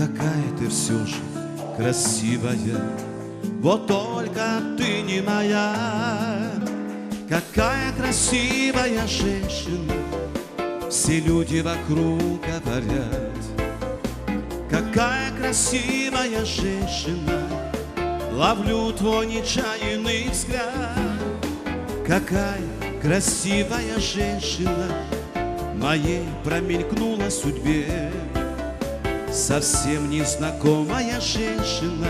какая ты все же красивая, вот только ты не моя. Какая красивая женщина, все люди вокруг говорят. Какая красивая женщина, ловлю твой нечаянный взгляд. Какая красивая женщина моей промелькнула судьбе. Совсем незнакомая женщина,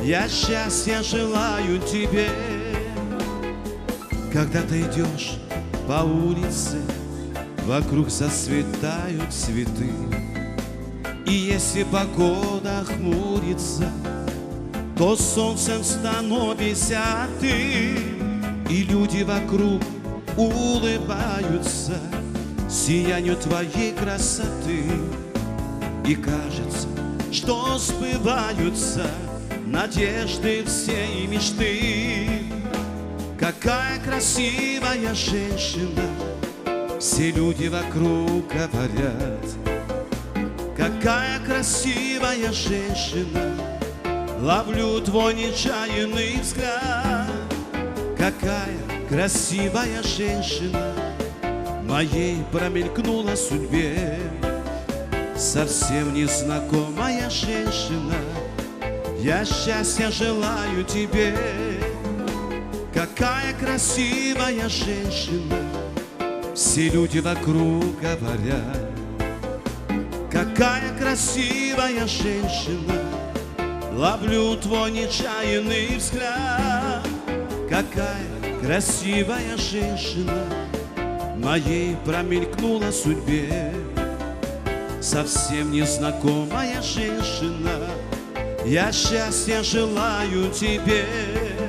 я счастья желаю тебе. Когда ты идешь по улице, вокруг зацветают цветы. И если погода хмурится, то солнцем становишься ты. И люди вокруг улыбаются сиянию твоей красоты. И кажется, что сбываются надежды все и мечты. Какая красивая женщина, все люди вокруг говорят. Какая красивая женщина, ловлю твой нечаянный взгляд. Какая красивая женщина моей промелькнула судьбе. Совсем незнакомая женщина, я счастья желаю тебе. Какая красивая женщина, все люди вокруг говорят. Какая красивая женщина, ловлю твой нечаянный взгляд. Какая красивая женщина моей промелькнула судьбе. Совсем незнакомая женщина, я счастья желаю тебе.